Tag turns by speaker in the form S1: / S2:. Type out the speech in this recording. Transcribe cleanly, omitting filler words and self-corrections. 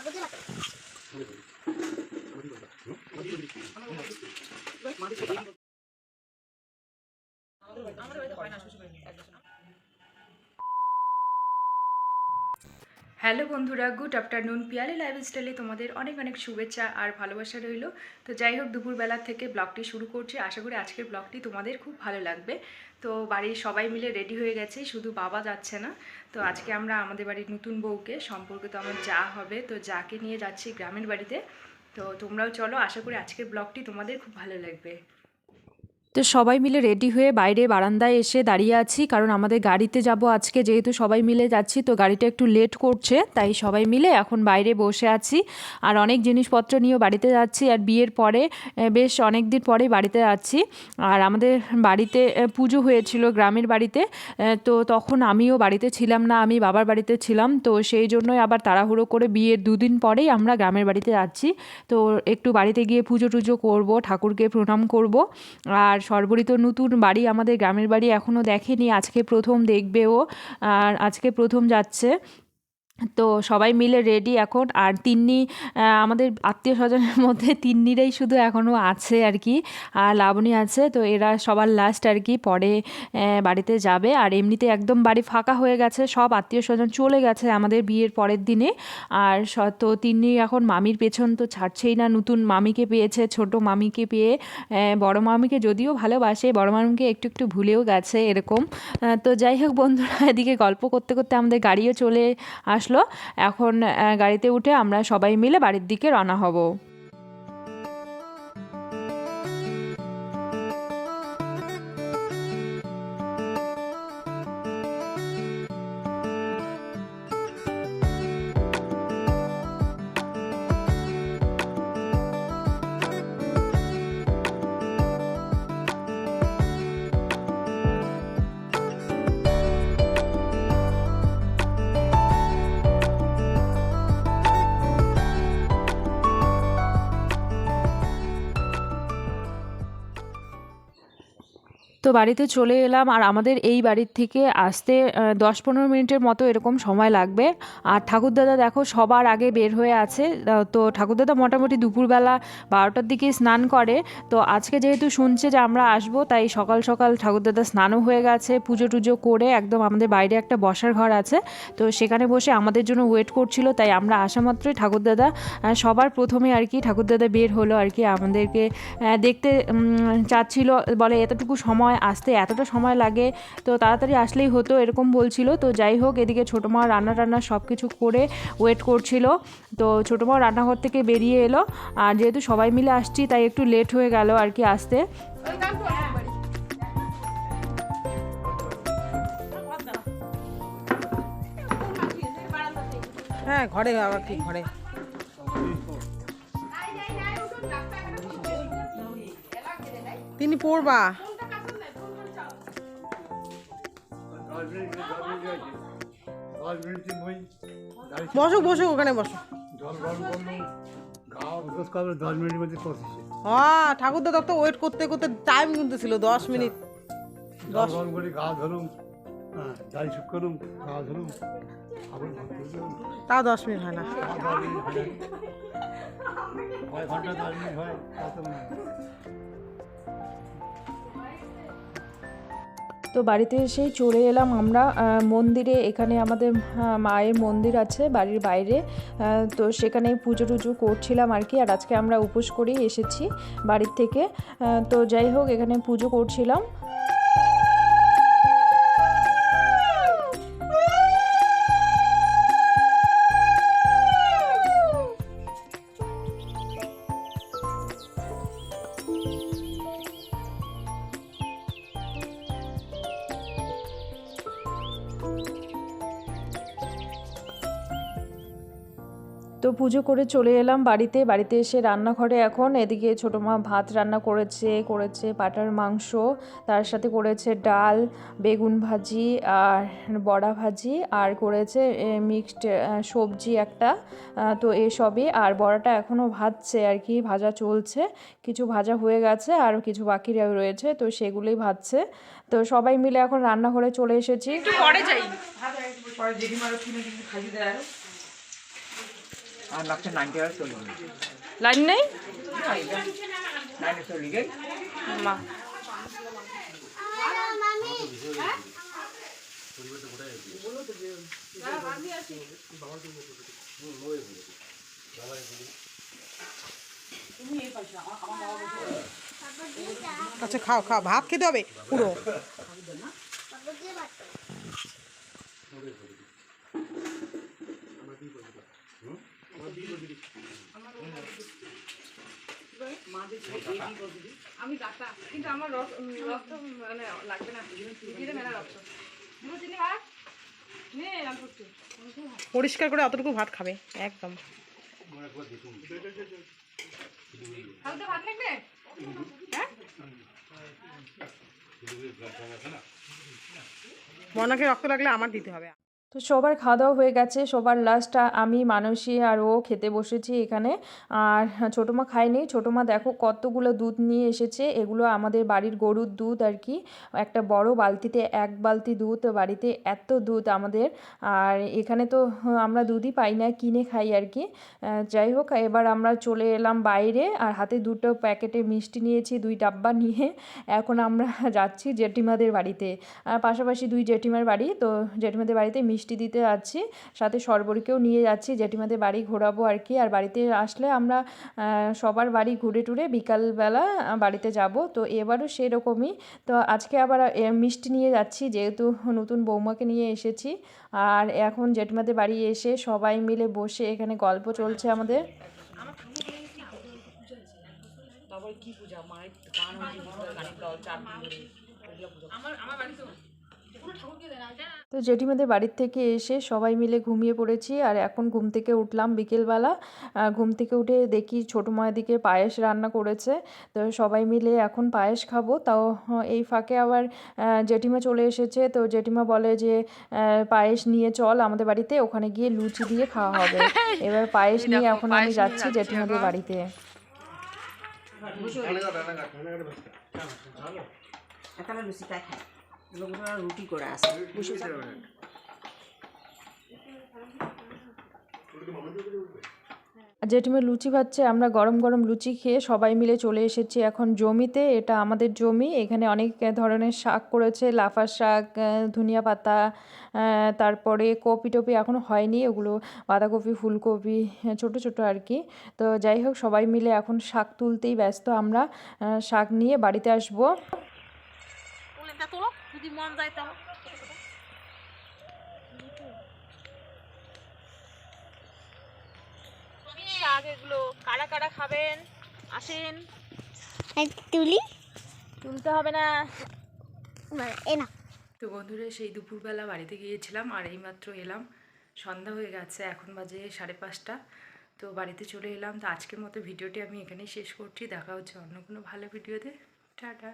S1: Hello বন্ধুরা, good afternoon. Piyali লাইফস্টাইলে তোমাদের অনেক অনেক শুভেচ্ছা আর ভালোবাসা রইল। তো যাই হোক, দুপুরবেলা থেকে ব্লগটি শুরু করছি। আশা করি আজকের ব্লগটি তোমাদের খুব ভালো লাগবে। তো বাড়ির সবাই মিলে রেডি হয়ে গেছে, শুধু বাবা যাচ্ছে না। তো আজকে আমরা আমাদের বাড়ির নতুন বউকে, সম্পর্কে তো আমার যা হবে, তো যাকে নিয়ে যাচ্ছি গ্রামের বাড়িতে। তো তোমরাও চলো, আশা করি আজকের ব্লগটি তোমাদের খুব ভালো লাগবে। তো সবাই মিলে রেডি হয়ে বাইরে বারান্দায় এসে দাঁড়িয়ে আছি, কারণ আমাদের গাড়িতে যাব আজকে। যেহেতু সবাই মিলে যাচ্ছি, তো গাড়িটা একটু লেট করছে, তাই সবাই মিলে এখন বাইরে বসে আছি। আর অনেক জিনিসপত্র নিয়েও বাড়িতে যাচ্ছি। আর বিয়ের পরে বেশ অনেক দিন পরেই বাড়িতে যাচ্ছি। আর আমাদের বাড়িতে পুজো হয়েছিল গ্রামের বাড়িতে। তো তখন আমিও বাড়িতে ছিলাম না, আমি বাবার বাড়িতে ছিলাম। তো সেই জন্যই আবার তাড়াহুড়ো করে বিয়ের দুদিন পরেই আমরা গ্রামের বাড়িতে যাচ্ছি। তো একটু বাড়িতে গিয়ে পুজো টুজো করবো, ঠাকুরকে প্রণাম করব। আর সর্বরই তো নতুন বাড়ি, আমাদের গ্রামের বাড়ি এখনও দেখেনি, আজকে প্রথম দেখবেও। আর আজকে প্রথম যাচ্ছে। তো সবাই মিলে রেডি এখন। আর তিন্নি, আমাদের আত্মীয় স্বজনের মধ্যে তিন্নিরাই শুধু এখনও আছে আর কি। আর লাবণী আছে, তো এরা সবার লাস্ট আর কি, পরে বাড়িতে যাবে। আর এমনিতে একদম বাড়ি ফাঁকা হয়ে গেছে, সব আত্মীয় স্বজন চলে গেছে আমাদের বিয়ের পরের দিনে। আর তো তিন্নি এখন মামির পেছন তো ছাড়ছেই না, নতুন মামিকে পেয়েছে, ছোট মামিকে পেয়ে। বড় মামিকে যদিও ভালোবাসে, বড় মামিকে একটু একটু ভুলেও গেছে এরকম। তো যাই হোক বন্ধুরা, এদিকে গল্প করতে করতে আমাদের গাড়িও চলে আসলো। এখন গাড়িতে উঠে আমরা সবাই মিলে বাড়ির দিকে রওনা হব। তো বাড়িতে চলে এলাম। আর আমাদের এই বাড়ির থেকে আসতে 10-15 মিনিটের মতো এরকম সময় লাগবে। আর ঠাকুরদাদা দেখো সবার আগে বের হয়ে আছে। তো ঠাকুরদাদা মোটামুটি দুপুরবেলা 12টার দিকে স্নান করে। তো আজকে যেহেতু শুনছে যে আমরা আসবো, তাই সকাল সকাল ঠাকুরদাদা স্নানও হয়ে গেছে, পুজো টুজো করে একদম আমাদের বাইরে একটা বসার ঘর আছে, তো সেখানে বসে আমাদের জন্য ওয়েট করছিল। তাই আমরা আসা মাত্রই ঠাকুরদাদা সবার প্রথমে আর কি ঠাকুরদাদা বের হলো আর কি, আমাদেরকে দেখতে চাচ্ছিল। বলে এতটুকু সময় আসতে এতটা সময় লাগে, তো তাড়াতাড়ি আসলেই হতো এরকম বলছিল। তো যাই হোক, এদিকে ছোটো মা রান্না টান্না সব কিছু করে ওয়েট করছিল। তো ছোটো মা রান্নাঘর থেকে বেরিয়ে এলো। আর যেহেতু সবাই মিলে আসছি, তাই একটু লেট হয়ে গেল আর কি আসতে।
S2: হ্যাঁ, ঘরে আবার কি ঘরে তিনি পড়বা। বসো বসো, ওখানে বসো। হ্যাঁ, ঠাকুরদা তো ওয়েট করতে করতে টাইম কিন্তু ছিল 10 মিনিট। তাও 10 মিনিট হয় না।
S1: তো বাড়িতে এসেই চলে এলাম আমরা মন্দিরে। এখানে আমাদের মায়ের মন্দির আছে বাড়ির বাইরে। তো সেখানে পুজো টুজো করছিলাম আর কি। আর আজকে আমরা উপোস করেই এসেছি বাড়ির থেকে। তো যাই হোক, এখানে পুজো করছিলাম। তো পুজো করে চলে এলাম বাড়িতে। বাড়িতে এসে রান্নাঘরে এখন এদিকে ছোটো মা ভাত রান্না করেছে পাঁঠার মাংস, তার সাথে করেছে ডাল, বেগুন ভাজি আর বড়া ভাজি, আর করেছে মিক্সড সবজি একটা। তো এসবই। আর বড়াটা এখনও ভাজছে আর কি, ভাজা চলছে। কিছু ভাজা হয়ে গেছে আর কিছু বাকি রয়েছে, তো সেগুলোই ভাজছে। তো সবাই মিলে এখন রান্নাঘরে চলে এসেছি। একটু পরে যাই।
S3: আর লাগছে 90 টাকা চলে গেল
S1: লাইন নেই
S3: না এটা 90 চলে গেল
S1: মা
S2: আচ্ছা খাও খাও ভাত খেতে হবে পুরো
S1: আমি ডাক্তার কিন্তু আমার রক্ত মানে লাগবে না দিদিরে মেলা রক্ত চিনি ভাত নে অল্প একটু
S2: পরিষ্কার করে অতটুকু ভাত খাবে একদম
S1: হালকা ভাত লাগবে হ্যাঁ
S2: মনাকে রক্ত লাগলে আমার দিতে হবে
S1: তো সবার খাওয়া দাওয়া হয়ে গেছে সবার লাস্টটা আমি মানসী আর ও খেতে বসেছি এখানে আর ছোটো মা খায়নি ছোটো মা দেখো কতগুলো দুধ নিয়ে এসেছে এগুলো আমাদের বাড়ির গরুর দুধ আর কি একটা বড় বালতিতে 1 বালতি দুধ বাড়িতে এত দুধ আমাদের আর এখানে তো আমরা দুধই পাই না কিনে খাই আর কি যাই হোক এবার আমরা চলে এলাম বাইরে আর হাতে 2টো প্যাকেটে মিষ্টি নিয়েছি 2 ডাব্বা নিয়ে এখন আমরা যাচ্ছি জেঠিমাদের বাড়িতে আর পাশাপাশি 2 জেঠিমার বাড়ি তো জেঠিমাদের বাড়িতে মিষ্টি দিতে যাচ্ছি সাথে সরবরিকেও নিয়ে যাচ্ছি জেঠিমাদের বাড়ি ঘোরাবো আর কি আর বাড়িতে আসলে আমরা সবার বাড়ি ঘুরে টুরে বিকালবেলা বাড়িতে যাব তো এবারও সেরকমই তো আজকে আবার মিষ্টি নিয়ে যাচ্ছি যেহেতু নতুন বৌমাকে নিয়ে এসেছি আর এখন জেঠিমাদের বাড়ি এসে সবাই মিলে বসে এখানে গল্প চলছে আমাদের তো জেঠিমাদের বাড়ির থেকে এসে সবাই মিলে ঘুমিয়ে পড়েছি আর এখন ঘুম থেকে উঠলাম বিকেলবেলা ঘুম থেকে উঠে দেখি ছোটো মায়েদিকে পায়েস রান্না করেছে তো সবাই মিলে এখন পায়েস খাবো তাও এই ফাঁকে আবার জেঠিমা চলে এসেছে তো জেঠিমা বলে যে পায়েস নিয়ে চল আমাদের বাড়িতে ওখানে গিয়ে লুচি দিয়ে খাওয়া হবে এবার পায়েস নিয়ে এখন আমি যাচ্ছি জেঠিমাদের বাড়িতে
S4: এখানে লুচিটা খায় লোকরা রুটি করে আসে
S1: জেঠিমা লুচি ভাজছে আমরা গরম গরম লুচি খেয়ে সবাই মিলে চলে এসেছি এখন জমিতে এটা আমাদের জমি এখানে অনেক ধরনের শাক করেছে লাফার শাক ধনিয়া পাতা তারপরে কপি টপি এখনও হয়নি ওগুলো বাঁধাকপি ফুলকপি ছোট ছোট আর কি তো যাই হোক সবাই মিলে এখন শাক তুলতেই ব্যস্ত আমরা শাক নিয়ে বাড়িতে আসবো
S2: যদি মন যায় তাহলে শাক এগুলো কারা কারা খাবেন আসেন তুলতে হবে না
S1: তো বন্ধুরা সেই দুপুরবেলা বাড়িতে গিয়েছিলাম আর এইমাত্র এলাম সন্ধ্যা হয়ে গেছে এখন বাজে 5:30 তো বাড়িতে চলে এলাম তো আজকের মতো ভিডিওটি আমি এখানেই শেষ করছি দেখা হচ্ছে অন্য কোনো ভালো ভিডিওতে টাটা